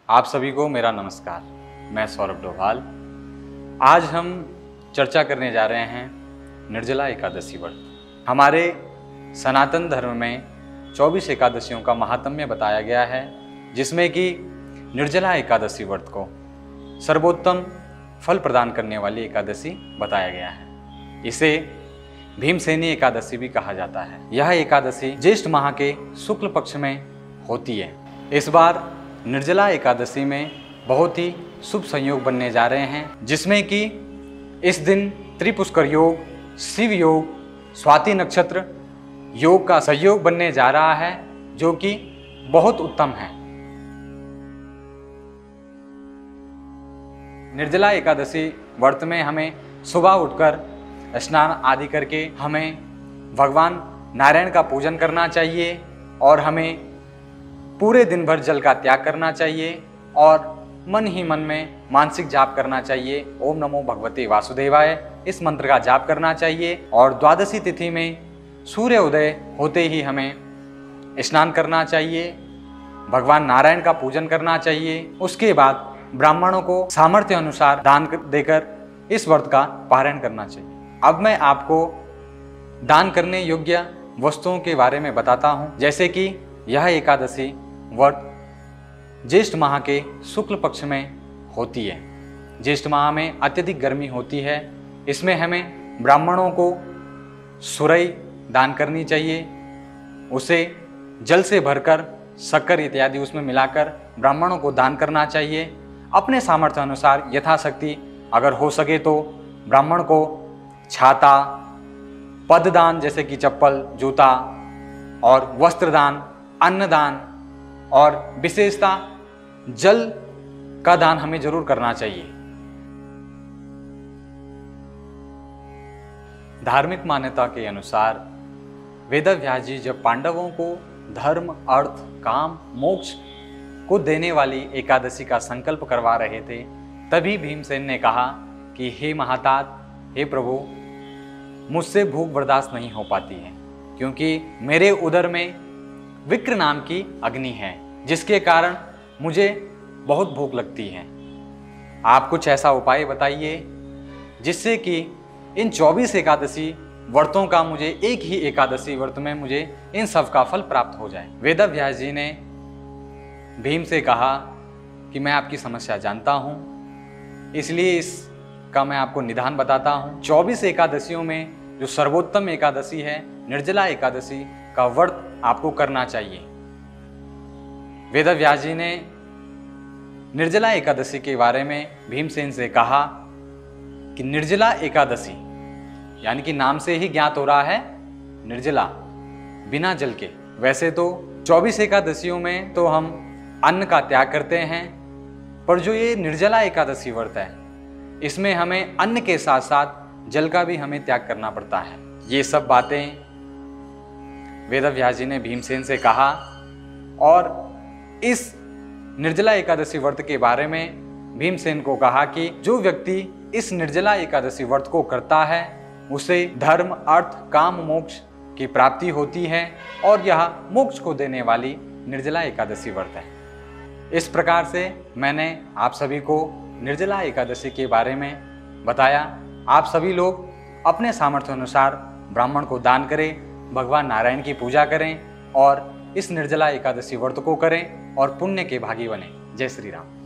आप सभी को मेरा नमस्कार। मैं सौरभ डोभाल। आज हम चर्चा करने जा रहे हैं निर्जला एकादशी व्रत। हमारे सनातन धर्म में 24 एकादशियों का महात्म्य बताया गया है, जिसमें कि निर्जला एकादशी व्रत को सर्वोत्तम फल प्रदान करने वाली एकादशी बताया गया है। इसे भीमसेनी एकादशी भी कहा जाता है। यह एकादशी ज्येष्ठ माह के शुक्ल पक्ष में होती है। इस बार निर्जला एकादशी में बहुत ही शुभ संयोग बनने जा रहे हैं, जिसमें कि इस दिन त्रिपुष्कर योग, शिव योग, स्वाति नक्षत्र योग का संयोग बनने जा रहा है, जो कि बहुत उत्तम है। निर्जला एकादशी व्रत में हमें सुबह उठकर स्नान आदि करके हमें भगवान नारायण का पूजन करना चाहिए और हमें पूरे दिन भर जल का त्याग करना चाहिए और मन ही मन में मानसिक जाप करना चाहिए। ओम नमो भगवते वासुदेवाय इस मंत्र का जाप करना चाहिए और द्वादशी तिथि में सूर्य उदय होते ही हमें स्नान करना चाहिए, भगवान नारायण का पूजन करना चाहिए। उसके बाद ब्राह्मणों को सामर्थ्य अनुसार दान देकर इस व्रत का पारण करना चाहिए। अब मैं आपको दान करने योग्य वस्तुओं के बारे में बताता हूँ, जैसे कि यह एकादशी व्रत ज्येष्ठ माह के शुक्ल पक्ष में होती है। ज्येष्ठ माह में अत्यधिक गर्मी होती है। इसमें हमें ब्राह्मणों को सुरई दान करनी चाहिए। उसे जल से भरकर शक्कर इत्यादि उसमें मिलाकर ब्राह्मणों को दान करना चाहिए। अपने सामर्थ्य अनुसार यथाशक्ति अगर हो सके तो ब्राह्मण को छाता, पददान जैसे कि चप्पल, जूता और वस्त्रदान, अन्नदान और विशेषता जल का दान हमें जरूर करना चाहिए। धार्मिक मान्यता के अनुसार वेदव्यास जी जब पांडवों को धर्म, अर्थ, काम, मोक्ष को देने वाली एकादशी का संकल्प करवा रहे थे, तभी भीमसेन ने कहा कि हे महातात, हे प्रभु, मुझसे भूख बर्दाश्त नहीं हो पाती है, क्योंकि मेरे उदर में विक्र नाम की अग्नि है, जिसके कारण मुझे बहुत भूख लगती है। आप कुछ ऐसा उपाय बताइए जिससे कि इन 24 एकादशी व्रतों का मुझे एक ही एकादशी व्रत में मुझे इन सब का फल प्राप्त हो जाए। वेदव्यास जी ने भीम से कहा कि मैं आपकी समस्या जानता हूँ, इसलिए इसका मैं आपको निदान बताता हूँ। 24 एकादशियों में जो सर्वोत्तम एकादशी है, निर्जला एकादशी का व्रत आपको करना चाहिए। वेदव्यास जी ने निर्जला एकादशी के बारे में भीमसेन से कहा कि निर्जला एकादशी यानी कि नाम से ही ज्ञात हो रहा है निर्जला, बिना जल के। वैसे तो 24 एकादशियों में तो हम अन्न का त्याग करते हैं, पर जो ये निर्जला एकादशी व्रत है, इसमें हमें अन्न के साथ साथ जल का भी हमें त्याग करना पड़ता है। ये सब बातें वेदव्यास जी ने भीमसेन से कहा और इस निर्जला एकादशी व्रत के बारे में भीमसेन को कहा कि जो व्यक्ति इस निर्जला एकादशी व्रत को करता है, उसे धर्म, अर्थ, काम, मोक्ष की प्राप्ति होती है और यह मोक्ष को देने वाली निर्जला एकादशी व्रत है। इस प्रकार से मैंने आप सभी को निर्जला एकादशी के बारे में बताया। आप सभी लोग अपने सामर्थ्य अनुसार ब्राह्मण को दान करें, भगवान नारायण की पूजा करें और इस निर्जला एकादशी व्रत को करें और पुण्य के भागी बने। जय श्री राम।